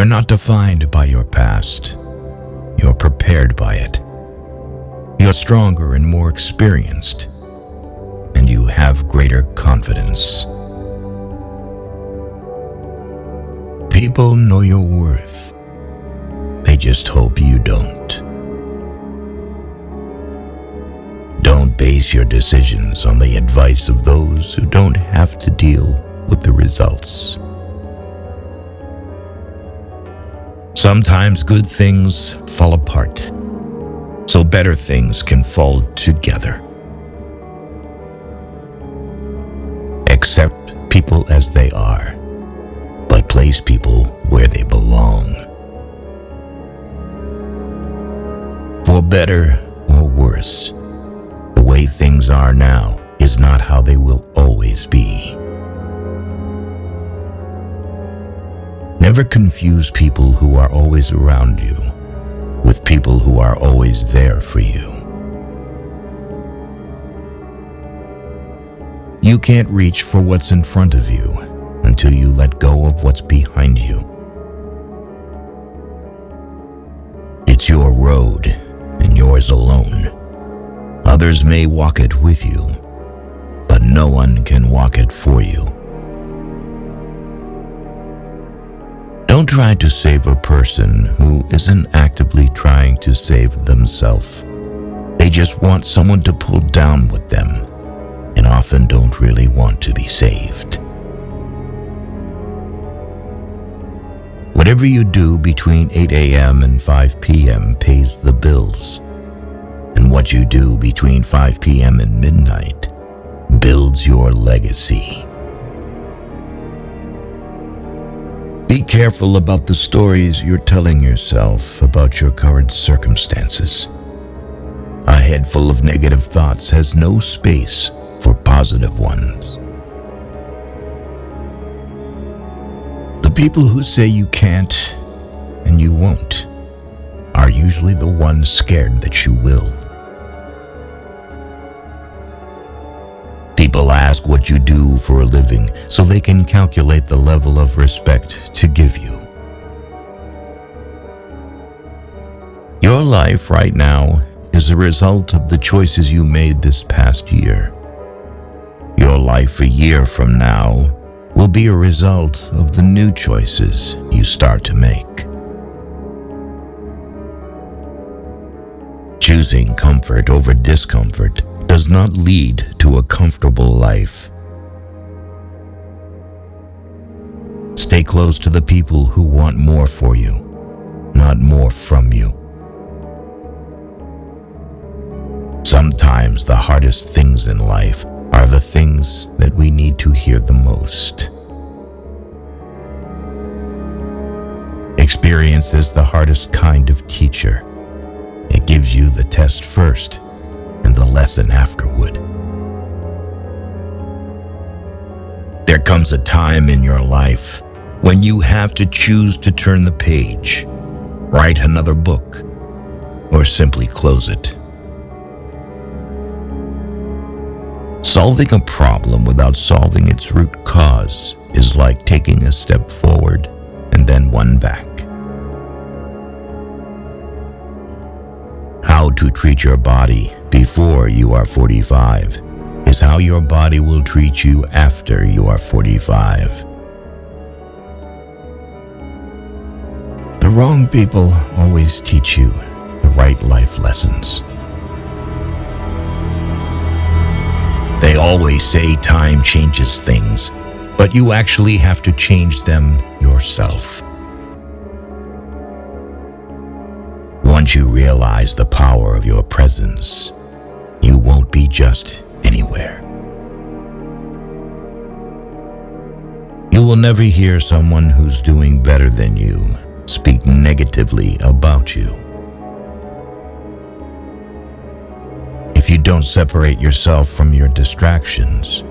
You're not defined by your past. You're prepared by it. You're stronger and more experienced, and you have greater confidence. People know your worth. They just hope you don't. Don't base your decisions on the advice of those who don't have to deal with the results. Sometimes good things fall apart, so better things can fall together. Accept people as they are, but place people where they belong. For better or worse, the way things are now is not how they will always be. Never confuse people who are always around you with people who are always there for you. You can't reach for what's in front of you until you let go of what's behind you. It's your road and yours alone. Others may walk it with you, but no one can walk it for you. Don't try to save a person who isn't actively trying to save themselves. They just want someone to pull down with them, and often don't really want to be saved. Whatever you do between 8 a.m. and 5 p.m. pays the bills, and what you do between 5 p.m. and midnight builds your legacy. Be careful about the stories you're telling yourself about your current circumstances. A head full of negative thoughts has no space for positive ones. The people who say you can't and you won't are usually the ones scared that you will. People ask what you do for a living so they can calculate the level of respect to give you. Your life right now is a result of the choices you made this past year. Your life a year from now will be a result of the new choices you start to make. Choosing comfort over discomfort does not lead to a comfortable life. Stay close to the people who want more for you, not more from you. Sometimes the hardest things in life are the things that we need to hear the most. Experience is the hardest kind of teacher. It gives you the test first and the lesson afterward. There comes a time in your life when you have to choose to turn the page, write another book, or simply close it. Solving a problem without solving its root cause is like taking a step forward and then one back. How to treat your body before you are 45 is how your body will treat you after you are 45. The wrong people always teach you the right life lessons. They always say time changes things, but you actually have to change them yourself. Once you realize the power of your presence, you won't be just anywhere. You will never hear someone who's doing better than you speak negatively about you. If you don't separate yourself from your distractions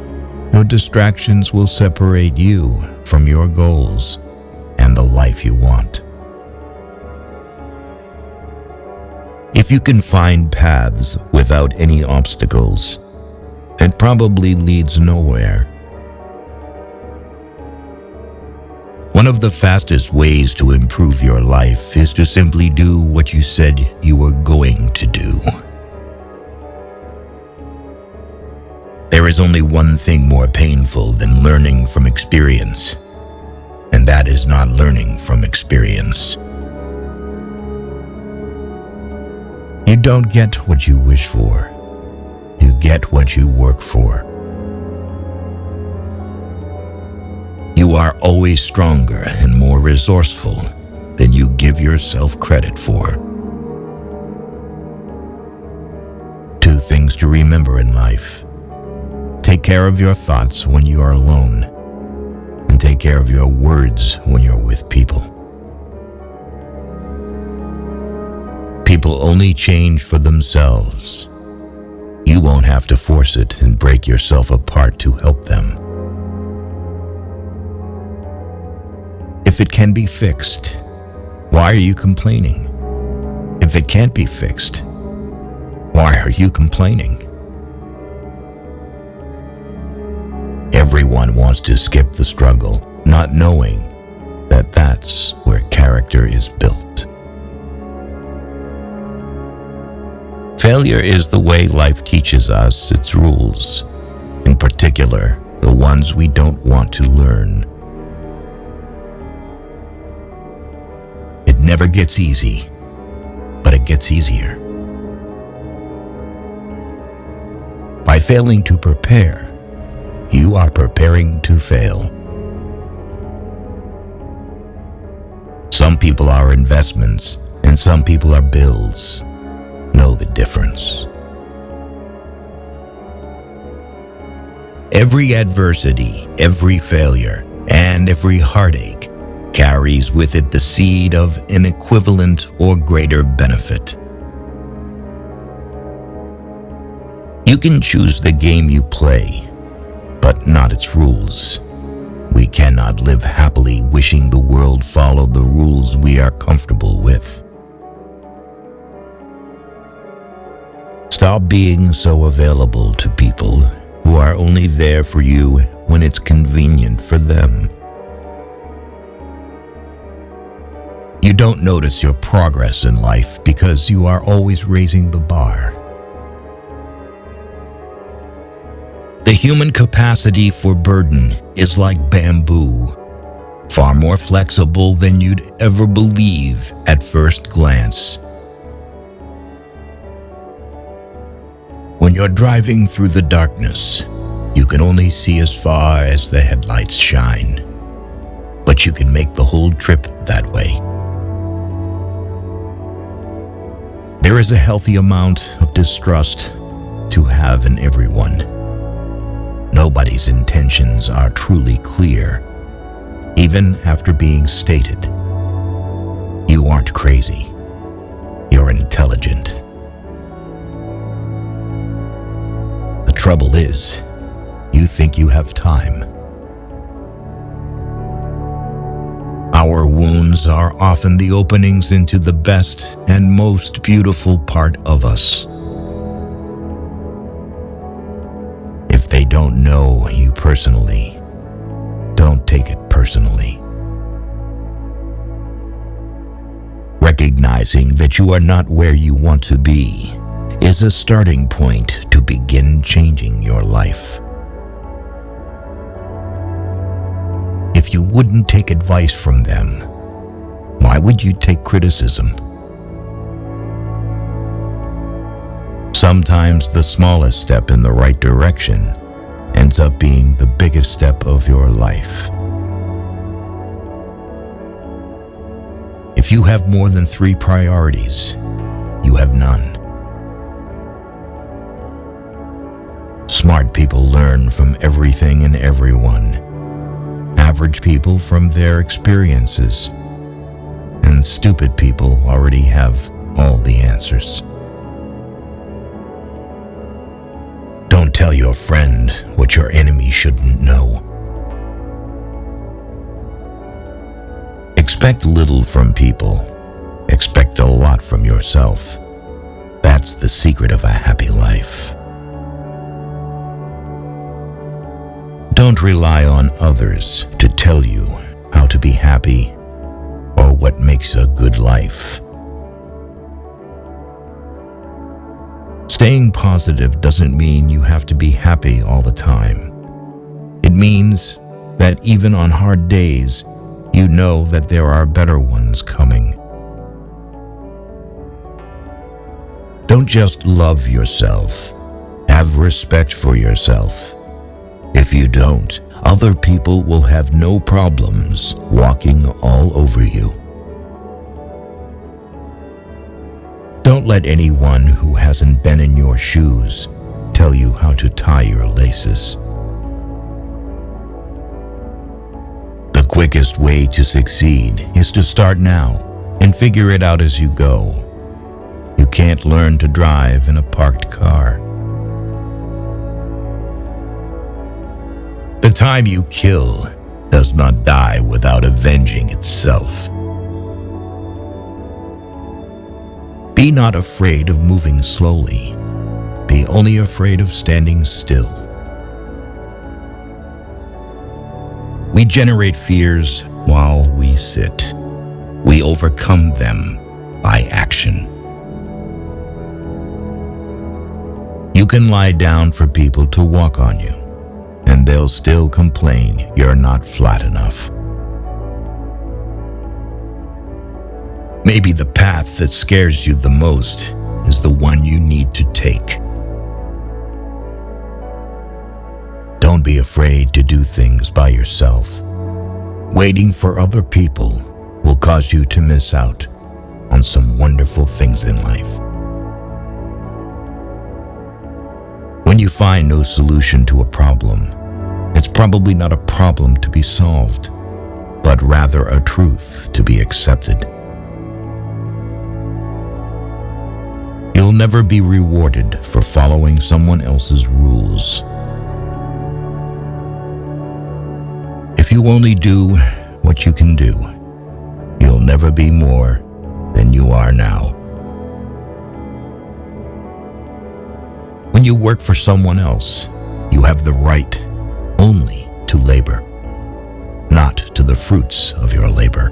will separate you from your goals and the life you want. If you can find paths without any obstacles, it probably leads nowhere. One of the fastest ways to improve your life is to simply do what you said you were going to do. There is only one thing more painful than learning from experience, and that is not learning from experience. You don't get what you wish for. You get what you work for. You are always stronger and more resourceful than you give yourself credit for. Two things to remember in life. Take care of your thoughts when you are alone, and take care of your words when you're with people. People only change for themselves. You won't have to force it and break yourself apart to help them. If it can be fixed, why are you complaining? If it can't be fixed, why are you complaining? Everyone wants to skip the struggle, not knowing that that's where character is built. Failure is the way life teaches us its rules, in particular, the ones we don't want to learn. It never gets easy, but it gets easier. By failing to prepare, you are preparing to fail. Some people are investments, and some people are bills. Know the difference. Every adversity, every failure, and every heartache carries with it the seed of an equivalent or greater benefit. You can choose the game you play, but not its rules. We cannot live happily wishing the world followed the rules we are comfortable with. Stop being so available to people who are only there for you when it's convenient for them. You don't notice your progress in life because you are always raising the bar. The human capacity for burden is like bamboo, far more flexible than you'd ever believe at first glance. When you're driving through the darkness, you can only see as far as the headlights shine, but you can make the whole trip that way. There is a healthy amount of distrust to have in everyone. Nobody's intentions are truly clear, even after being stated. You aren't crazy. You're intelligent. The trouble is, you think you have time. Our wounds are often the openings into the best and most beautiful part of us. If they don't know you personally, don't take it personally. Recognizing that you are not where you want to be is a starting point to begin changing your life. If you wouldn't take advice from them, why would you take criticism? Sometimes the smallest step in the right direction ends up being the biggest step of your life. If you have more than 3 priorities, you have none. Smart people learn from everything and everyone. Average people from their experiences. And stupid people already have all the answers. Don't tell your friend what your enemy shouldn't know. Expect little from people. Expect a lot from yourself. That's the secret of a happy life. Don't rely on others to tell you how to be happy or what makes a good life. Staying positive doesn't mean you have to be happy all the time. It means that even on hard days, you know that there are better ones coming. Don't just love yourself. Have respect for yourself. If you don't, other people will have no problems walking all over you. Don't let anyone who hasn't been in your shoes tell you how to tie your laces. The quickest way to succeed is to start now and figure it out as you go. You can't learn to drive in a parked car. The time you kill does not die without avenging itself. Be not afraid of moving slowly. Be only afraid of standing still. We generate fears while we sit. We overcome them by action. You can lie down for people to walk on you, and they'll still complain you're not flat enough. Maybe the path that scares you the most is the one you need to take. Don't be afraid to do things by yourself. Waiting for other people will cause you to miss out on some wonderful things in life. When you find no solution to a problem, it's probably not a problem to be solved, but rather a truth to be accepted. You'll never be rewarded for following someone else's rules. If you only do what you can do, you'll never be more than you are now. When you work for someone else, you have the right only to labor, not to the fruits of your labor.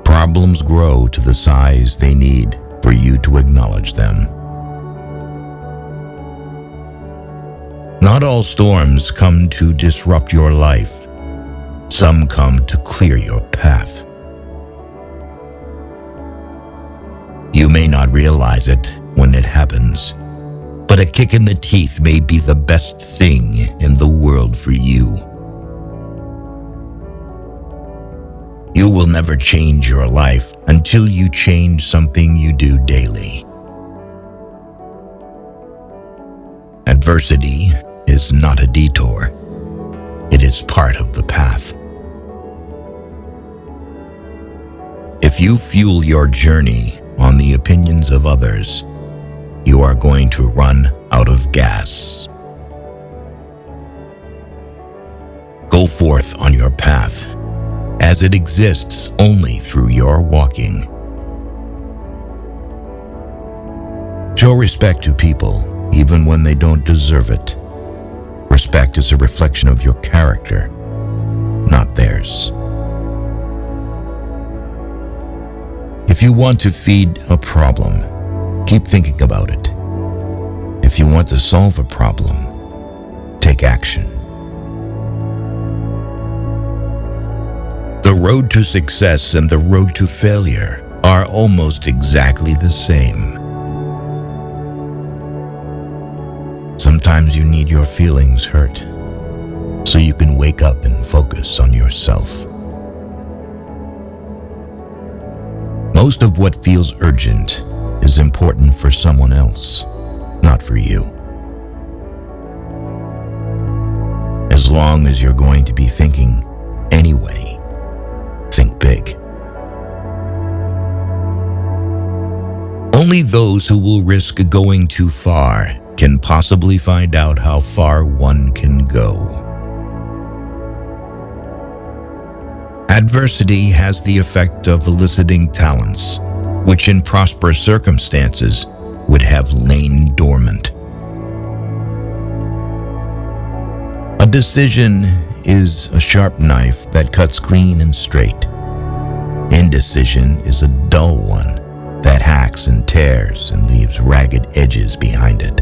Problems grow to the size they need for you to acknowledge them. Not all storms come to disrupt your life. Some come to clear your path. You may not realize it when it happens, but a kick in the teeth may be the best thing in the world for you. You will never change your life until you change something you do daily. Adversity is not a detour. It is part of the path. If you fuel your journey on the opinions of others, you are going to run out of gas. Go forth on your path, as it exists only through your walking. Show respect to people, even when they don't deserve it. Respect is a reflection of your character, not theirs. If you want to feed a problem, keep thinking about it. If you want to solve a problem, take action. The road to success and the road to failure are almost exactly the same. Sometimes you need your feelings hurt so you can wake up and focus on yourself. Most of what feels urgent is important for someone else, not for you. As long as you're going to be thinking anyway, think big. Only those who will risk going too far can possibly find out how far one can go. Adversity has the effect of eliciting talents, which in prosperous circumstances would have lain dormant. A decision is a sharp knife that cuts clean and straight. Indecision is a dull one that hacks and tears and leaves ragged edges behind it.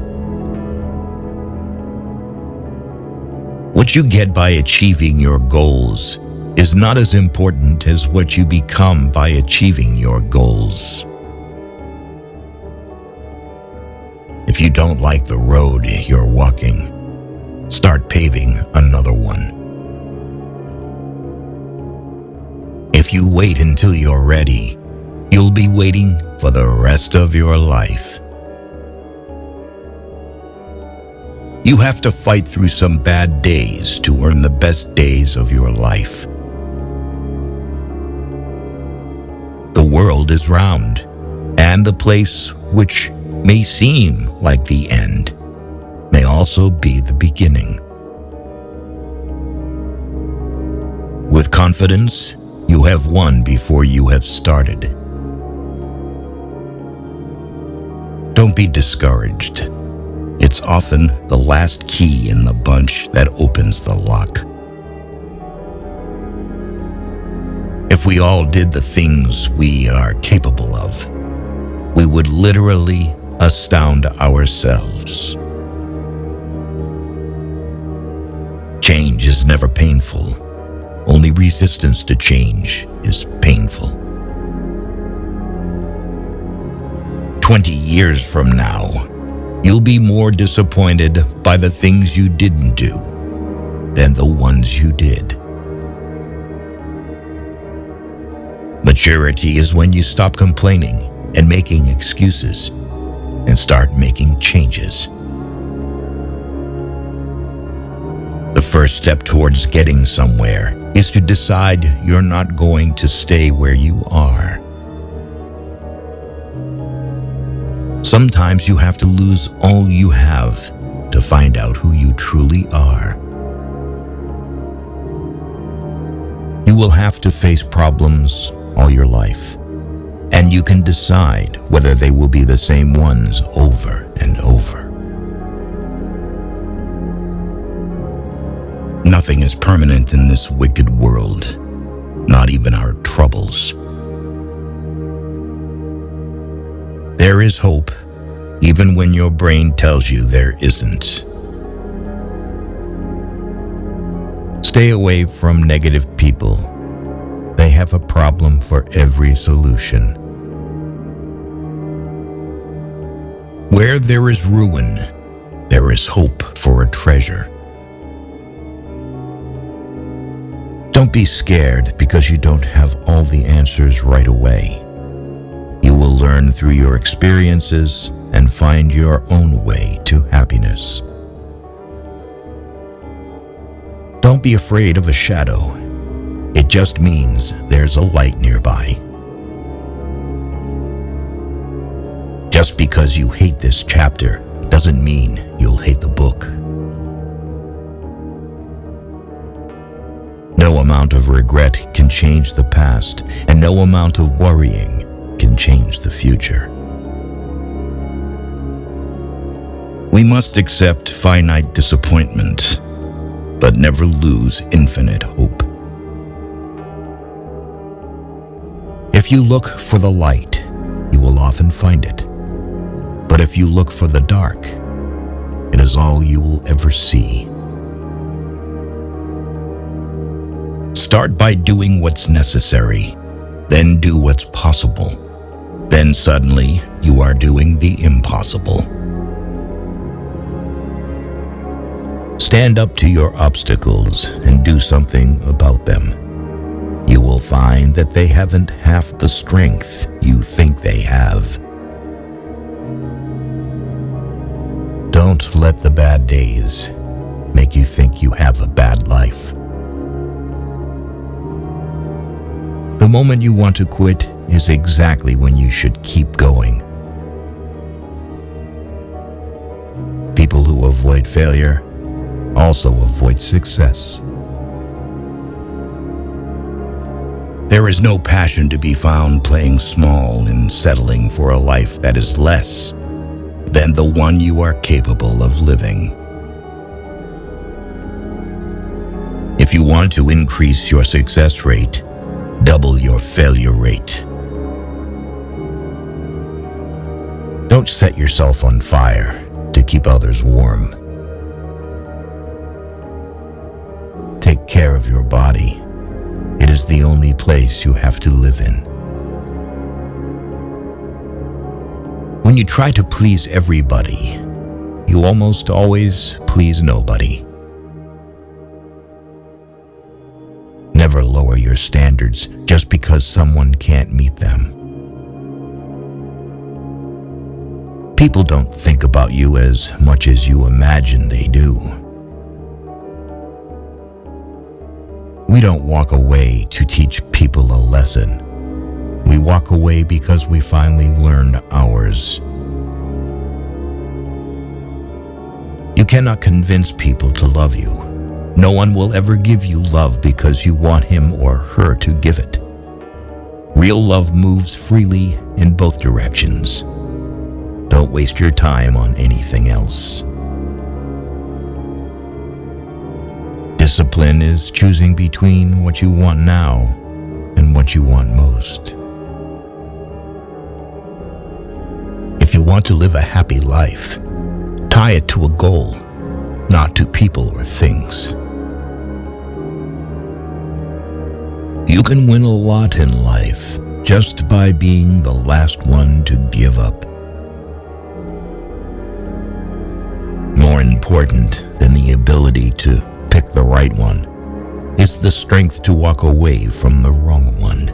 What you get by achieving your goals is not as important as what you become by achieving your goals. If you don't like the road you're walking, start paving another one. If you wait until you're ready, you'll be waiting for the rest of your life. You have to fight through some bad days to earn the best days of your life. The world is round, and the place which may seem like the end may also be the beginning. With confidence, you have won before you have started. Don't be discouraged. It's often the last key in the bunch that opens the lock. If we all did the things we are capable of, we would literally astound ourselves. Change is never painful. Only resistance to change is painful. 20 years from now, you'll be more disappointed by the things you didn't do than the ones you did. Maturity is when you stop complaining and making excuses and start making changes. The first step towards getting somewhere is to decide you're not going to stay where you are. Sometimes you have to lose all you have to find out who you truly are. You will have to face problems all your life, and you can decide whether they will be the same ones over and over. Nothing is permanent in this wicked world, not even our troubles. There is hope, even when your brain tells you there isn't. Stay away from negative people. They have a problem for every solution. Where there is ruin, there is hope for a treasure. Don't be scared because you don't have all the answers right away. You will learn through your experiences and find your own way to happiness. Don't be afraid of a shadow. It just means there's a light nearby. Just because you hate this chapter doesn't mean you'll hate the book. No amount of regret can change the past, and no amount of worrying can change the future. We must accept finite disappointment, but never lose infinite hope. If you look for the light, you will often find it. But if you look for the dark, it is all you will ever see. Start by doing what's necessary, then do what's possible. Then suddenly, you are doing the impossible. Stand up to your obstacles and do something about them. You will find that they haven't half the strength you think they have. Don't let the bad days make you think you have a bad life. The moment you want to quit is exactly when you should keep going. People who avoid failure also avoid success. There is no passion to be found playing small and settling for a life that is less than the one you are capable of living. If If you want to increase your success rate, double your failure rate. Don't set yourself on fire to keep others warm. Take care of your body. It is the only place you have to live in. When you try to please everybody, you almost always please nobody. Never lower your standards just because someone can't meet them. People don't think about you as much as you imagine they do. We don't walk away to teach people a lesson. We walk away because we finally learned ours. You cannot convince people to love you. No one will ever give you love because you want him or her to give it. Real love moves freely in both directions. Don't waste your time on anything else. Discipline is choosing between what you want now and what you want most. If you want to live a happy life, tie it to a goal, not to people or things. You can win a lot in life just by being the last one to give up. More important than the ability to pick the right one is the strength to walk away from the wrong one.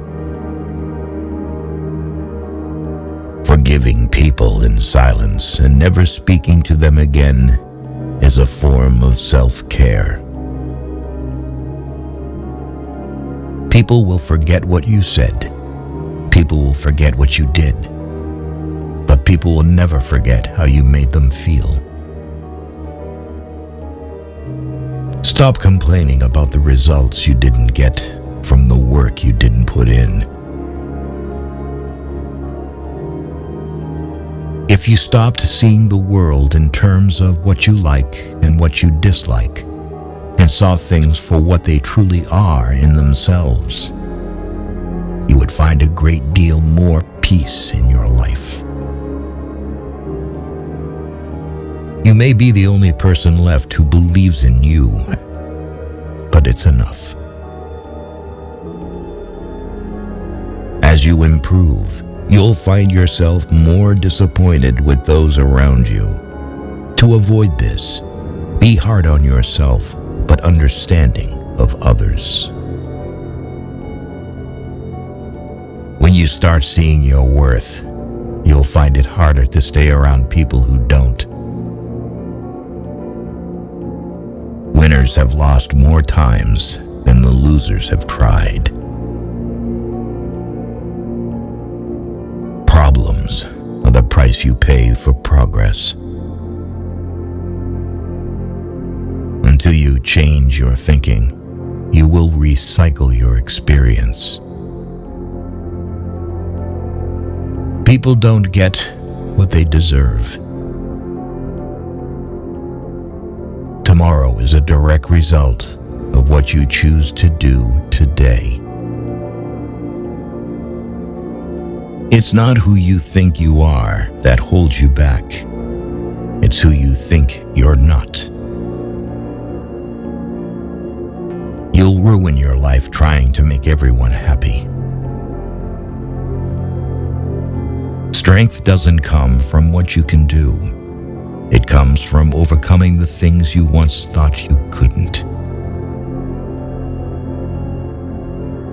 Forgiving people in silence and never speaking to them again is a form of self-care. People will forget what you said. People will forget what you did. But people will never forget how you made them feel. Stop complaining about the results you didn't get from the work you didn't put in. If you stopped seeing the world in terms of what you like and what you dislike, and saw things for what they truly are in themselves, you would find a great deal more peace in your life. You may be the only person left who believes in you, but it's enough. As you improve, you'll find yourself more disappointed with those around you. To avoid this, be hard on yourself, but understanding of others. When you start seeing your worth, you'll find it harder to stay around people who don't. Winners have lost more times than the losers have tried. Problems are the price you pay for progress. Until you change your thinking, you will recycle your experience. People don't get what they deserve. Tomorrow is a direct result of what you choose to do today. It's not who you think you are that holds you back. It's who you think you're not. You'll ruin your life trying to make everyone happy. Strength doesn't come from what you can do. It comes from overcoming the things you once thought you couldn't.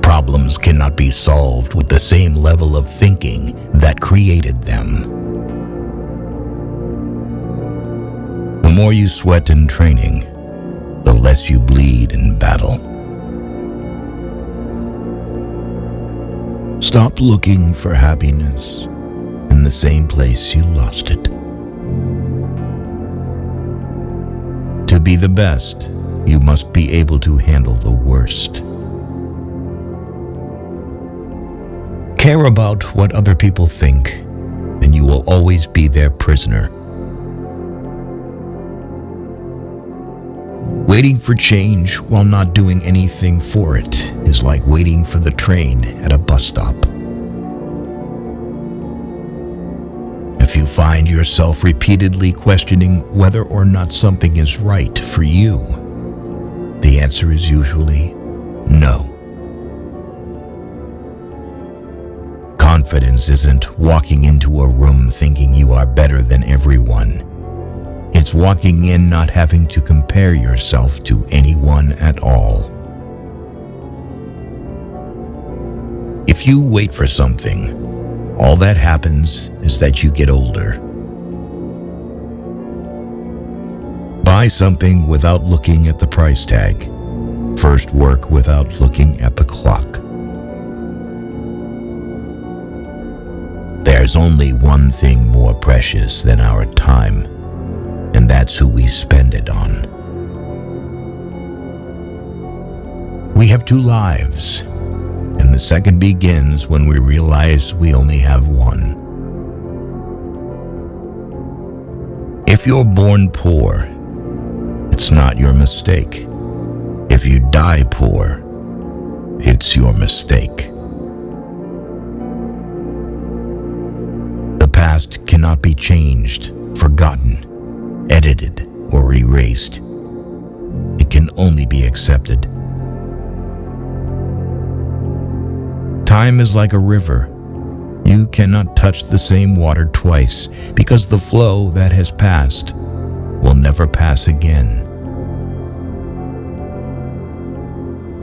Problems cannot be solved with the same level of thinking that created them. The more you sweat in training, the less you bleed in battle. Stop looking for happiness in the same place you lost it. To be the best, you must be able to handle the worst. Care about what other people think, and you will always be their prisoner. Waiting for change while not doing anything for it is like waiting for the train at a bus stop. If you find yourself repeatedly questioning whether or not something is right for you, the answer is usually no. Confidence isn't walking into a room thinking you are better than everyone. It's walking in not having to compare yourself to anyone at all. If you wait for something, all that happens is that you get older. Buy something without looking at the price tag. First work without looking at the clock. There's only one thing more precious than our time, and that's who we spend it on. We have two lives, and the second begins when we realize we only have one. If you're born poor, it's not your mistake. If you die poor, it's your mistake. The past cannot be changed, forgotten, edited, or erased. It can only be accepted. Time is like a river. You cannot touch the same water twice because the flow that has passed will never pass again.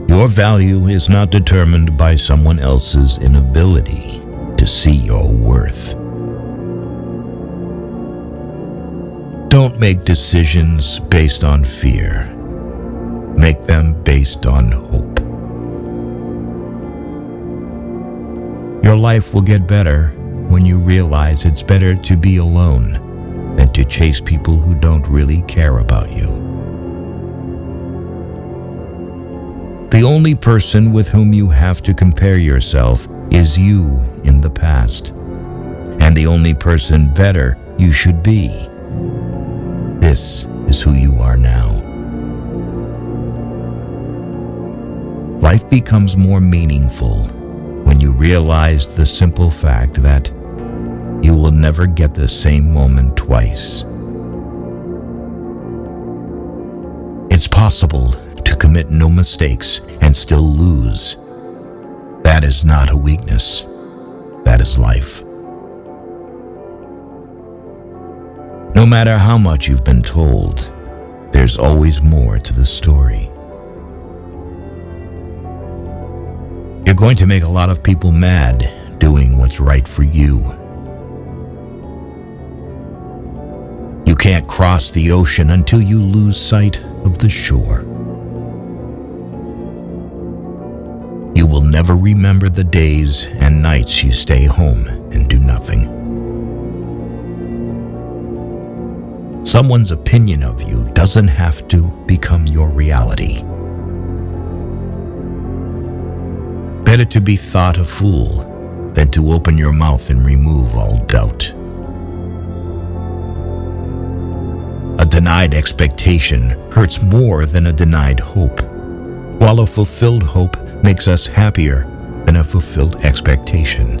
Your value is not determined by someone else's inability to see your worth. Don't make decisions based on fear. Make them based on hope. Your life will get better when you realize it's better to be alone than to chase people who don't really care about you. The only person with whom you have to compare yourself is you in the past, and the only person better you should be. This is who you are now. Life becomes more meaningful when you realize the simple fact that you will never get the same moment twice. It's possible to commit no mistakes and still lose. That is not a weakness. That is life. No matter how much you've been told, there's always more to the story. You're going to make a lot of people mad doing what's right for you. You can't cross the ocean until you lose sight of the shore. You will never remember the days and nights you stay home and do nothing. Someone's opinion of you doesn't have to become your reality. Better to be thought a fool than to open your mouth and remove all doubt. A denied expectation hurts more than a denied hope, while a fulfilled hope makes us happier than a fulfilled expectation.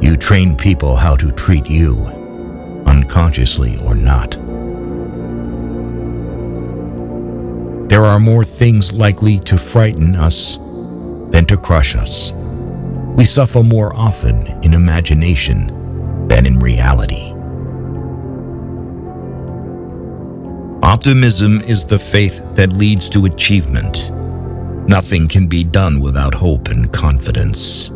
You train people how to treat you, unconsciously or not. There are more things likely to frighten us than to crush us. We suffer more often in imagination than in reality. Optimism is the faith that leads to achievement. Nothing can be done without hope and confidence.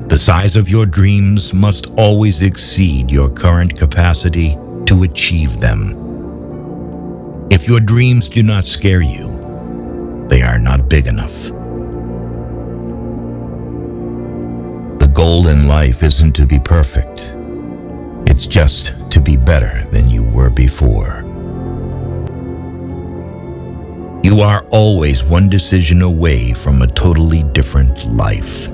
The size of your dreams must always exceed your current capacity to achieve them. If your dreams do not scare you, they are not big enough. The goal in life isn't to be perfect. It's just to be better than you were before. You are always one decision away from a totally different life.